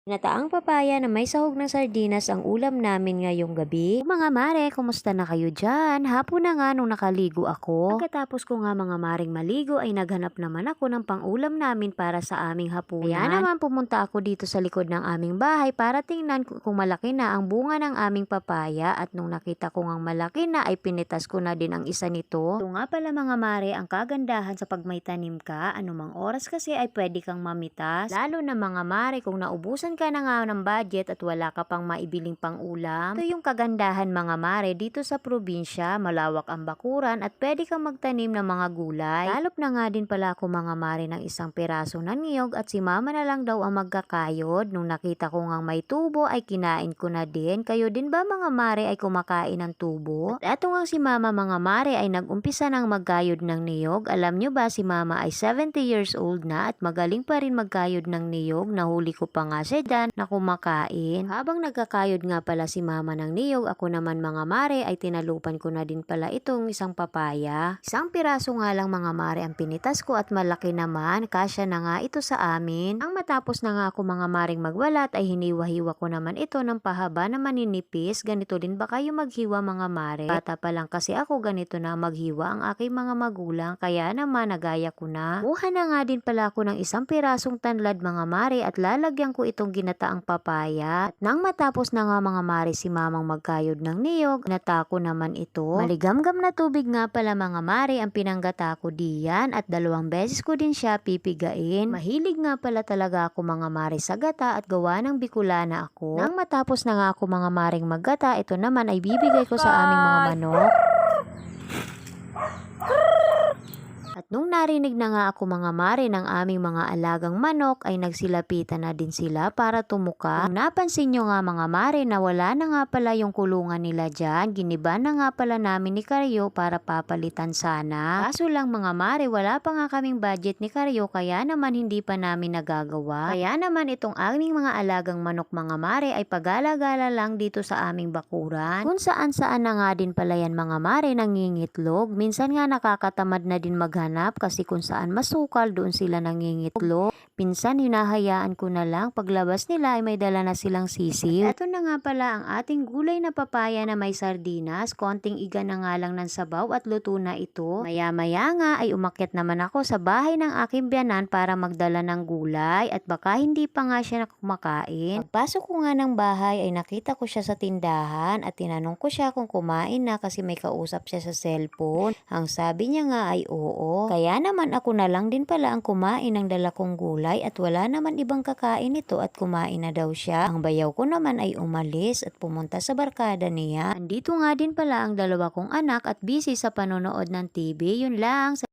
Nataang papaya na may sahog ng sardinas ang ulam namin ngayong gabi. Mga mare, kumusta na kayo dyan? Hapon na nga nung nakaligo ako. Pagkatapos ko nga mga maring maligo ay naghanap naman ako ng pangulam namin para sa aming hapunan. Kaya naman pumunta ako dito sa likod ng aming bahay para tingnan kung malaki na ang bunga ng aming papaya, at nung nakita ko ngang malaki na ay pinitas ko na din ang isa nito. Ito nga pala mga mare ang kagandahan sa pag may tanim ka, anumang oras kasi ay pwede kang mamitas. Lalo na mga mare kung naubusan ka na nga ng budget at wala ka pang maibiling pang ulam. Ito yung kagandahan mga mare dito sa probinsya, malawak ang bakuran at pwede kang magtanim ng mga gulay. Lalop na nga din pala ako mga mare ng isang piraso ng niyog at si mama na lang daw ang magkakayod. Nung nakita ko ngang may tubo ay kinain ko na din. Kayo din ba mga mare ay kumakain ng tubo? At eto nga si mama mga mare ay nag-umpisa ng magkayod ng niyog. Alam nyo ba si mama ay 70 years old na at magaling pa rin magkayod ng niyog. Nahuli ko pa nga siya dyan na kumakain. Habang nagkakayod nga pala si mama ng niyog, ako naman mga mare ay tinalupan ko na din pala itong isang papaya. Isang piraso nga lang mga mare ang pinitas ko at malaki naman. Kasya na nga ito sa amin. Ang matapos na nga ako mga maring magwalat ay hiniwa-hiwa ko naman ito ng pahaba na maninipis. Ganito din ba kayo maghiwa mga mare? Bata pa lang kasi ako ganito na maghiwa ang aking mga magulang, kaya naman nagaya ko na. Kuha na nga din pala ako ng isang pirasong tanlad mga mare at lalagyan ko itong ginataang papaya. At nang matapos na nga mga mare si mamang magkayod ng niyog, ginata ko naman ito. Maligamgam na tubig nga pala mga mare ang pinanggata ko diyan at 2 beses ko din siya pipigain. Mahilig nga pala talaga ako mga mare sa gata at gawa ng Bicolana ako. Nang matapos na nga ako mga maring maggata, ito naman ay bibigay ko sa aming mga manok. At nung narinig na nga ako mga mare ng aming mga alagang manok ay nagsilapitan na din sila para tumuka. Kung napansin nyo nga mga mare na wala na nga pala yung kulungan nila dyan, giniba na nga pala namin ni Karyo para papalitan sana. Kaso lang mga mare, wala pa nga kaming budget ni Karyo kaya naman hindi pa namin nagagawa. Kaya naman itong aming mga alagang manok mga mare ay pagala-gala lang dito sa aming bakuran. Kung saan-saan na nga din pala yan mga mare nangingitlog. Minsan nga nakakatamad na din maghanap kasi kung saan masukal doon sila nangingitlog. Pinsan hinahayaan ko na lang paglabas nila ay may dala na silang sisiw. Ito na nga pala ang ating gulay na papaya na may sardinas. Konting iga na nga lang ng sabaw at luto na ito. Maya-maya nga ay umakyat naman ako sa bahay ng aking biyanan para magdala ng gulay at baka hindi pa nga siya kumakain. Pagpasok ko nga ng bahay ay nakita ko siya sa tindahan at tinanong ko siya kung kumain na kasi may kausap siya sa cellphone. Ang sabi niya nga ay oo. Kaya naman ako na lang din pala ang kumain ng dala kong gulay at wala naman ibang kakain ito at kumain na daw siya. Ang bayaw ko naman ay umalis at pumunta sa barkada niya. Andito nga din pala ang 2 kong anak at busy sa panonood ng TV. Yun lang.